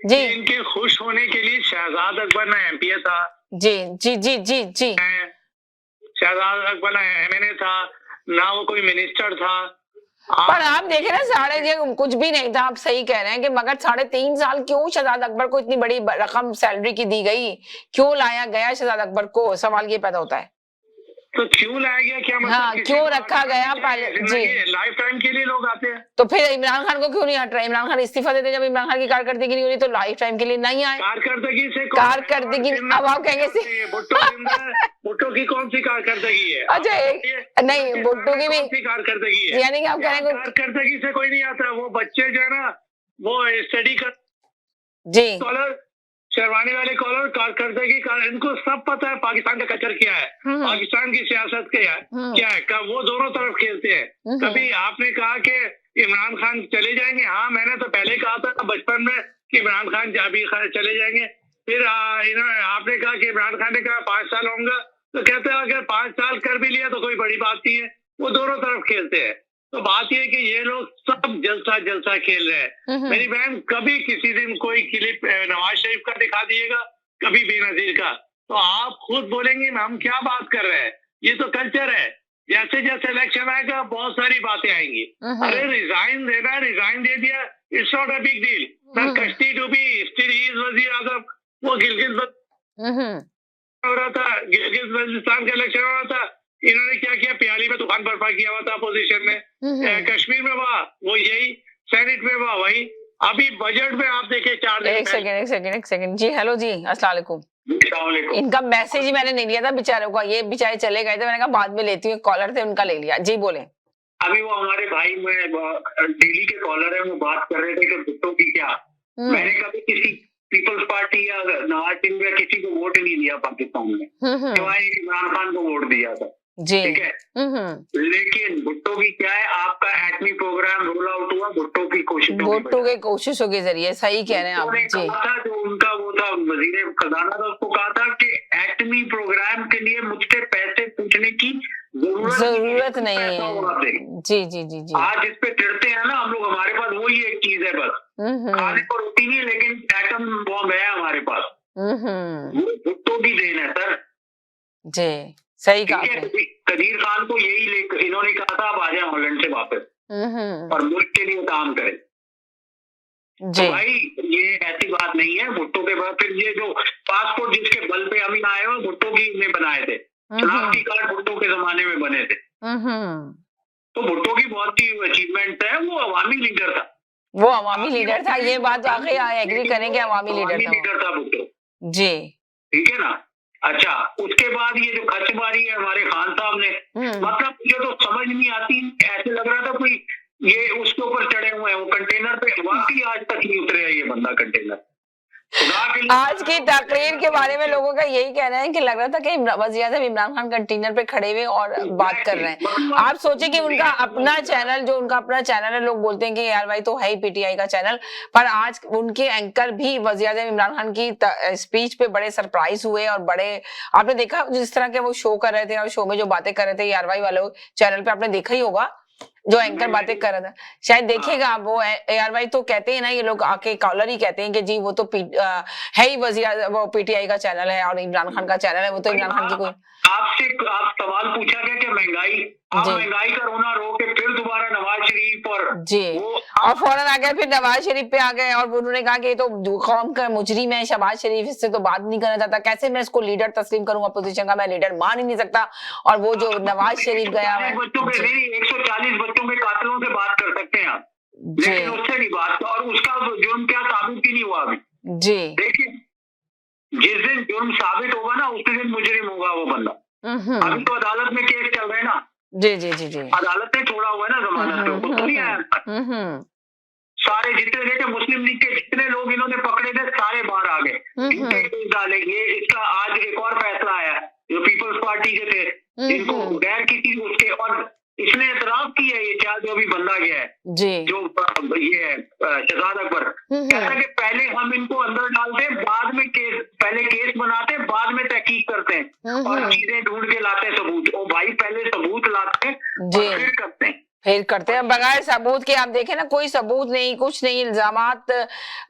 जी इनके खुश होने के लिए शहजाद अकबर ना एमपीए था, जी जी जी जी जी शहजाद अकबर ना एमएनए था, ना वो कोई मिनिस्टर था। पर आप देखें ना साढ़े ये कुछ भी नहीं था, आप सही कह रहे हैं कि मगर 3.5 साल क्यों शहजाद अकबर को इतनी बड़ी रकम सैलरी की दी गई, क्यों लाया गया शहजाद अकबर को, सवाल ये पैदा होता है। तो क्यों लाया गया, क्या मतलब? हाँ, क्यों रखा गया पहले जी, लाइफ टाइम के लिए लोग आते हैं। तो फिर इमरान खान को क्यों नहीं हट रहा? इमरान खान इस्तीफा देते जब इमरान खान की कारकर्दगी नहीं हो रही, तो लाइफ टाइम के लिए नहीं आए। कारकर्दगी से कारकर्दगी अब आप कहेंगे भुट्टो की कौन सी कारकर्दगी है? अच्छा नहीं, भुट्टो की भी कारकर्दगी है, यानी कि आप कह रहे हैं कारकर्दगी से कोई नहीं आता। वो बच्चे जो है ना, वो स्टडी कर जी, शेरवानी वाले कॉलर कारकर्दगी इनको सब पता है पाकिस्तान का कल्चर क्या है, पाकिस्तान की सियासत क्या है, वो दोनों तरफ खेलते हैं। कभी आपने कहा कि इमरान खान चले जाएंगे, हाँ मैंने तो पहले कहा था बचपन में कि इमरान खान अभी चले जाएंगे। फिर आपने कहा कि इमरान खान ने कहा 5 साल होंगे, तो कहते हैं अगर 5 साल कर भी लिया तो कोई बड़ी बात नहीं है। वो दोनों तरफ खेलते हैं। तो बात यह है कि ये लोग सब जलसा खेल रहे हैं। मेरी बहन, कभी किसी दिन कोई क्लिप नवाज शरीफ का दिखा दिएगा, कभी बेनजीर का, तो आप खुद बोलेंगे हम क्या बात कर रहे हैं। ये तो कल्चर है। जैसे जैसे इलेक्शन आएगा बहुत सारी बातें आएंगी। अरे रिजाइन देना, रिजाइन दे दिया, it's not a big deal. कश्ती डूबी, स्टिल ही इज वजीर आजम। वो गिलगित हो रहा था, गिलगित बल्तिस्तान का इलेक्शन हो रहा था, इन्होंने क्या किया, प्याली में तूफान बर्पा किया हुआ था अपोजिशन में। कश्मीर में हुआ वो यही, सेनेट में हुआ वही, अभी बजट में आप देखे 4 दिन। एक सेकंड जी, हेलो जी, अस्सलाम वालेकुम। इनका मैसेज ही मैंने नहीं लिया था बेचारों का, ये बेचारे चले गए थे, मैंने कहा बाद में लेती हूँ, कॉलर थे उनका ले लिया। जी बोले। अभी वो हमारे भाई में दिल्ली के कॉलर है, वो बात कर रहे थे कि भुट्टो की क्या, मैंने कभी किसी पीपल्स पार्टी या नवाज शरीफ या किसी को वोट नहीं दिया पाकिस्तान में, सिवाय इमरान खान को वोट दिया था जी, ठीक है। लेकिन भुट्टो की क्या है, आपका एटमी प्रोग्राम रोल आउट हुआ भुट्टो की कोशिशों के जरिए। सही कह रहे हैं आप जी। जो उनका वो था वजीर खजाना था, उसको कहा था कि एटमी प्रोग्राम के लिए मुझसे पैसे पूछने की जरूरत नहीं है। जी जी जी जी। आज इस पे चिढ़ते हैं ना हम लोग, हमारे पास वही एक चीज है बस, खाने को रोटी नहीं, लेकिन एटम बॉम्ब है हमारे पास। भुट्टो की देन है सर जी, सही कहा। कदीर खान को यही इन्होंने कहा था आप आ जाए हॉलैंड से वापस और मुल्क के लिए काम करें जी। तो भाई ये ऐसी बात नहीं है। भुट्टो के बाद फिर ये जो पासपोर्ट जिसके बल पे अभी आए हो, भुट्टो की ने बनाए थे, शनाख्ती कार्ड भुट्टो के जमाने में बने थे। तो भुट्टो की बहुत ही अचीवमेंट है, वो अवामी लीडर था। वो अवामी लीडर था, ये बात वाकई एग्री करेंगे, अवामी लीडर था भुट्टो जी, ठीक है ना। अच्छा, उसके बाद ये जो खर्च मारी है हमारे खान साहब ने, मतलब मुझे तो समझ नहीं आती, ऐसे लग रहा था कोई ये उसके ऊपर चढ़े हुए हैं, वो कंटेनर पे, वाकई आज तक नहीं उतरे है ये बंदा कंटेनर। आज की तकरीर के बारे में लोगों का यही कहना है कि लग रहा था कि वज़ीर आज़म इमरान खान कंटेनर पे खड़े हुए और बात कर रहे हैं। आप सोचे कि उनका अपना चैनल, जो उनका अपना चैनल है, लोग बोलते हैं कि यार भाई तो है ही पीटीआई का चैनल, पर आज उनके एंकर भी वज़ीर आज़म इमरान खान की स्पीच पे बड़े सरप्राइज हुए और बड़े, आपने देखा जिस तरह के वो शो कर रहे थे और शो में जो बातें कर रहे थे, यारवाई वाले चैनल पे आपने देखा ही होगा जो एंकर बातें कर रहा था, शायद देखिएगा आप। वो ARY तो कहते हैं ना, ये लोग आके कॉलर ही कहते हैं कि जी वो तो है ही वज़ीर, वो पीटीआई का चैनल है और इमरान खान का चैनल है, वो तो इमरान खान की कोई। आप सवाल पूछा गया कि महंगाई, आप महंगाई का रोना रो के फिर दोबारा नवाज शरीफ और जी, और फौरन आ गए, फिर नवाज शरीफ पे आ गए और उन्होंने कहा कि ये तो कौम का मुजरिम है शहबाज शरीफ, इससे तो बात नहीं करना चाहता, कैसे मैं इसको लीडर तस्लीम करूंगा, अपोजिशन का मैं लीडर मान ही नहीं सकता। और वो जो नवाज शरीफ गया है, 140 बच्चों के कातिलों से बात कर सकते हैं आप, लेकिन उससे नहीं बात, और उसका जुर्म क्या साबित ही नहीं हुआ अभी जी। देखिए, जिस दिन जुर्म साबित होगा ना उसी दिन मुजरिम होगा वो बंदा। अभी तो अदालत में केस चल रहा है ना जी जी जी जी, अदालत ने छोड़ा हुआ है ना जमानत पे, वो तो नहीं आया। सारे जितने देखे मुस्लिम लीग के जितने लोग इन्होंने पकड़े थे सारे बाहर आ गए, डालेंगे। इसका आज एक और फैसला आया, जो पीपल्स पार्टी के थे जिनको गैर किसी उसके, और इसने एतराफ किया है ये क्या जो अभी बंदा गया है जी, जो ये शहजाद अकबर, कहता है कि पहले हम इनको अंदर डालते, बाद में पहले केस बनाते, बाद में तहकीक करते हैं और चीजें ढूंढ के लाते हैं सबूत। ओ भाई, पहले सबूत लाते हैं और फिर करते हैं। फिर करते हैं बगैर सबूत के। आप देखें ना, कोई सबूत नहीं, कुछ नहीं, इल्जामात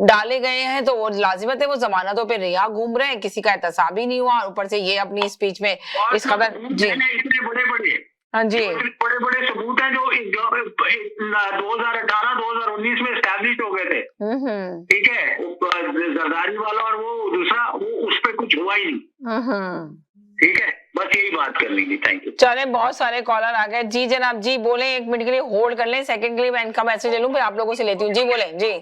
डाले गए हैं तो वो लाजिमत है वो जमानतों पे रिहा घूम रहे हैं, किसी का एहतसाब ही नहीं हुआ, ऊपर से ये अपनी स्पीच में इस कदर। जी इतने बड़े बड़े, हाँ जी, बड़े बड़े सबूत हैं जो 2018-2019 में स्टैब्लिश हो गए थे। ठीक है, जरदारी वाला और वो दूसरा, वो उस पे कुछ हुआ ही नहीं। ठीक है, बस यही बात करनी थी। Thank you. चले, बहुत सारे कॉलर आ गए। जी जनाब, जी बोले, 1 मिनट के लिए होल्ड कर लें, सेकंड के लिए मैं इनका मैसेज ले लूं, फिर आप लोगों से लेती हूँ। जी बोले। जी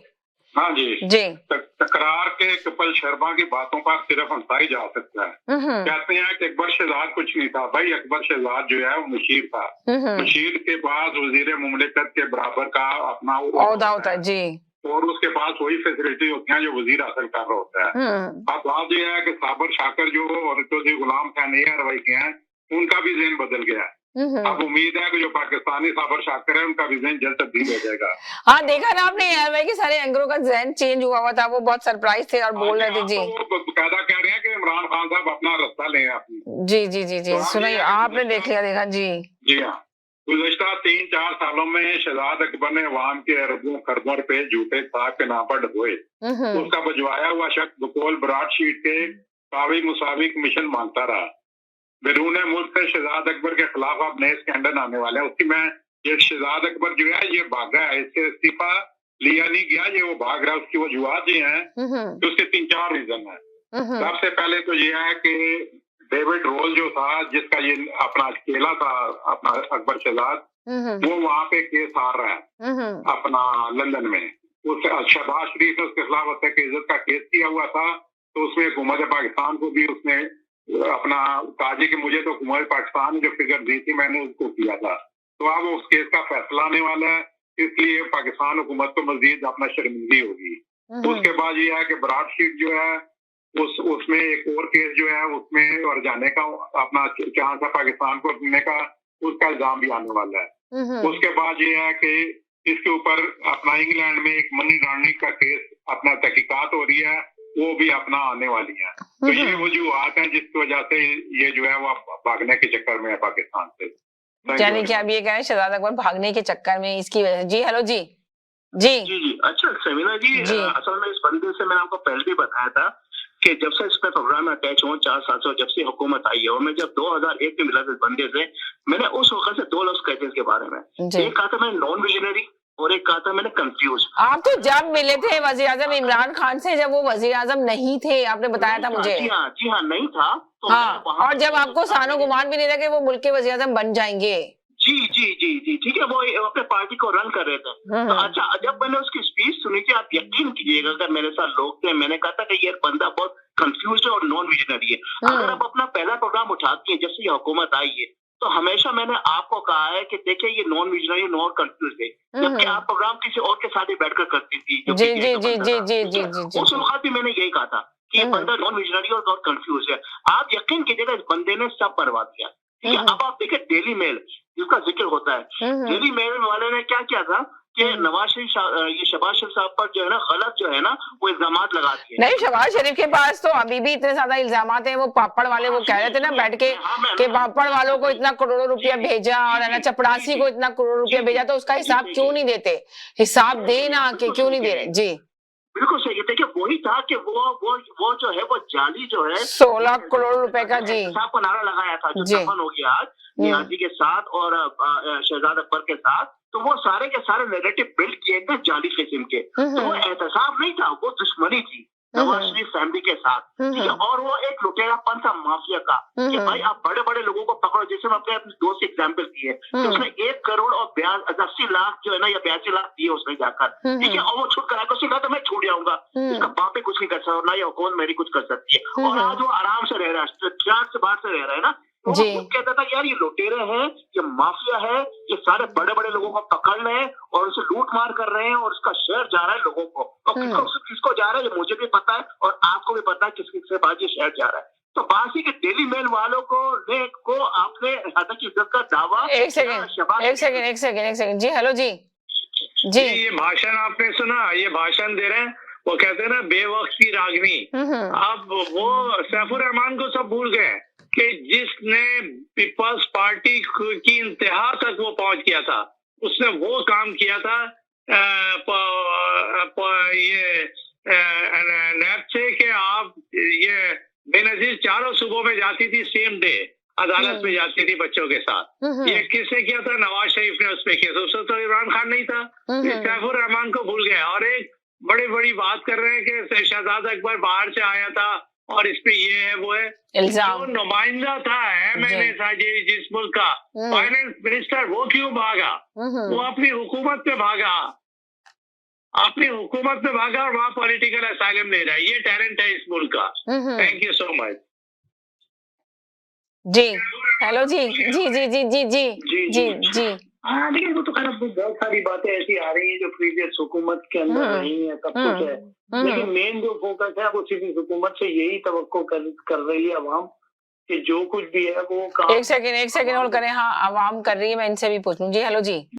हाँ जी जी। तकरार के कपिल शर्मा की बातों पर सिर्फ हंसा ही जा सकता है। कहते हैं कि अकबर शहजाद कुछ नहीं था। भाई अकबर शहजाद जो है वो मुशीर था। मुशीर के पास वजीर मुमलिकत के बराबर का अपना ओहदा होता है जी, और उसके पास वही फैसिलिटी होती है जो वजीर हासिल कर रहा होता है। अब बात यह है कि साबर शाकर जो और चौधरी गुलाम खान रवै के हैं, उनका भी ज़हन बदल गया है। अब उम्मीद है कि जो पाकिस्तानी साबर शाकर है उनका भी ज़हन जल्द तब्दील हो जाएगा। हाँ, देखा ना आपने यार भाई कि सारे एंकरों का ज़हन चेंज हुआ था, वो बहुत सरप्राइज थे और बोल रहे थे। जी तो बकायदा कह रहे हैं कि इमरान खान साहब अपना रास्ता लें अपनी। जी जी जी जी, सुनिए, आपने देख लिया, देखा। जी जी हाँ, गुज़श्ता 3-4 सालों में शहजाद अकबर ने अवाम के अरबों खरबों रुपए झूठे साहब के नाम पर डबोए। उसका भिजवाया हुआ शख्स बकौल ब्रॉडशीट के कावी मुसावी कमीशन मांगता रहा। बैरून मुल्क से शहजाद अकबर के खिलाफ अब नए स्कैंडल आने वाले हैं। उसकी मैं ये शहजाद अकबर जो है ये भागा है, इससे इस्तीफा लिया नहीं गया, ये वो भाग रहा है। उसकी वजूहत ये है कि उसके 3-4 रीजन है। सबसे पहले तो ये है कि डेविड रोल जो था, जिसका ये अपना अकेला था अपना अकबर शहजाद, वो वहाँ पे केस हार रहा है अपना लंदन में। उस शहबाज शरीफ ने उसके खिलाफ हत्या की इज्जत का केस किया हुआ था, तो उसमें हुकूमत पाकिस्तान को भी उसने अपना कहा कि मुझे तो हुकूमत पाकिस्तान जो फिगर दी थी मैंने उसको किया था। तो अब उस केस का फैसला आने वाला है, इसलिए पाकिस्तान हुकूमत को मजीद अपना शर्मिंदगी होगी। उसके बाद ये है कि ब्रॉडशीट जो है उसमें एक और केस जो है उसमें और जाने का अपना चांस है पाकिस्तान को देने का, उसका इल्जाम भी आने वाला है। उसके बाद ये है कि इसके ऊपर अपना इंग्लैंड में एक मनी लॉन्ड्रिंग का केस अपना तहकीकात हो रही है, वो भी अपना आने वाली है। तो ये वजूहत है जिसकी वजह से ये जो है वो भागने के चक्कर में है पाकिस्तान से। यानी कि आप ये कह रहे हैं शहजाद अकबर भागने के चक्कर में इसकी वजह। जी हेलो जी। जी जी जी, अच्छा समीना जी, असल में इस बंदे से मैंने आपको पहले भी बताया था कि जब से इसमें प्रोग्राम में अटैच हुआ 4 साल से, जब से हुकूमत आई है, और मैं जब 2001 में मिला इस बंदे से, मैंने उस वक्त से 2 लफ्ज कहते इसके बारे में। एक कहा था मैंने नॉन विजनरी और एक कहा था मैंने कंफ्यूज। आप तो जब मिले थे वजीर आजम इमरान खान से, जब वो वजीर आजम नहीं थे, आपने बताया था मुझे। जी हाँ नहीं था। तो हाँ, और जब आपको सानो गुमान भी नहीं था कि वो मुल्क के वजीर आजम बन जाएंगे। जी जी जी जी, ठीक है, वो अपने पार्टी को रन कर रहे थे। तो अच्छा, जब मैंने उसकी स्पीच सुनी थी, आप यकीन कीजिएगा, अगर मेरे साथ लोग थे, मैंने कहा था कि ये बंदा बहुत कंफ्यूज है और नॉन विजनरी है। अगर आप अपना पहला प्रोग्राम उठाती है जब से ये हुकूमत आई है, तो हमेशा मैंने आपको कहा है कि देखिए ये नॉन विजनरी, नॉन कंफ्यूज है, जबकि आप प्रोग्राम किसी और के साथ ही बैठकर करती थी। जी जी जी जी जी जी जी, उस वक्त भी मैंने यही कहा था कि ये बंदा नॉन विजनरी और नॉन कंफ्यूज है। आप यकीन कीजिएगा, इस बंदे ने सब बर्बाद किया। ठीक है, अब आप देखिए डेली मेल जिसका जिक्र होता है, डेली मेल वाले ने क्या किया था कि नवाज शरीफ, ये शहबाज शरीफ साहब पर जो है ना गलत जो है ना वो इल्जामात लगा दिए। नहीं, शहबाज शरीफ के पास तो अभी भी इतने ज्यादा इल्जामात हैं। वो पापड़ वाले वो कह रहे थे ना बैठ के कि पापड़ वालों को इतना करोड़ों रुपया भेजा और है ना चपरासी को इतना करोड़ रुपया भेजा, तो उसका हिसाब क्यों नहीं देते? हिसाब देना कि क्यों नहीं दे रहे? जी बिल्कुल सही है। देखिए वही था कि वो जो है वो जाली जो है 16 करोड़ रुपए का जी साहब को नारा लगाया था, जो दफन हो गया आज नियाजी के साथ और शहजाद अकबर के साथ। तो वो सारे के सारे नैरेटिव बिल्ड किए थे जाली किस्म के। तो वो एहतसाब नहीं था, वो दुश्मनी थी नवाज शरीफ फैमिली के साथ। ठीक है, और वो एक लुटेरापन था माफिया का कि भाई आप बड़े बड़े लोगों को पकड़ो। जैसे मैं अपने दोस्त से एग्जाम्पल दी है कि उसने 1 करोड़ और 80 लाख जो है ना या 82 लाख दिए उसने जाकर। ठीक है, और वो छूट करा कर उसने कहा मैं छूट जाऊंगा, इसका बाप कुछ नहीं कर सकता और ना ये हुकूमत मेरी कुछ कर सकती है। और आज वो आराम से रह रहा है, फ्लैट से बाहर से रह रहा है ना। तो वो कहता था यार ये लुटेरे हैं, ये माफिया है, ये सारे बड़े बड़े लोगों को पकड़ रहे हैं और उसे लूट मार कर रहे हैं और उसका शेयर जा रहा है लोगों को। और किसको जा रहा है ये मुझे भी पता है और आपको भी पता है किसके पास ये शेयर जा रहा है। तो बासी के डेली मेल वालों को आपने हद की इज्जत का दावा। एक सेकंड जी हेलो जी जी, ये भाषण आपने सुना, ये भाषण दे रहे हैं, वो कहते हैं ना बेवक्त की रागनी। अब वो सैफुर रहमान को सब भूल गए कि जिसने पीपल्स पार्टी की इंतहा तक वो पहुंच गया था, उसने वो काम किया था ये नैब से कि आप ये बेनजीर चारों सूबों में जाती थी सेम डे, अदालत में जाती थी बच्चों के साथ। ये किसने किया था? नवाज शरीफ ने उस पे किया। उसमें तो इमरान खान नहीं था, सैफुर रहमान को भूल गया। और एक बड़ी बड़ी बात कर रहे हैं कि शहजाद अकबर बाहर से आया था और इस पे ये है वो है। जो नुमाइंदा था, एमएनए था जिस मुल्क का फाइनेंस मिनिस्टर, वो क्यों भागा? वो अपनी हुकूमत पे भागा, अपनी हुकूमत में भागा और वहाँ पॉलिटिकल असाइलम ले रहा है। ये टैलेंट है इस मुल्क का। Thank you so much. जी हेलो जी जी जी जी जी जी जी जी हाँ, लेकिन वो तो खैर बहुत सारी बातें ऐसी आ रही हैं जो प्रीवियस हुकूमत के अंदर नहीं है, सब कुछ है, लेकिन मेन जो फोकस है वो सिर्फ हुकूमत से यही तवक्को कर रही है अवाम कि जो कुछ भी है वो काम। एक सेकंड होल्ड करें। हाँ, अवाम कर रही है। मैं इनसे भी पूछ लूं। जी हेलो जी।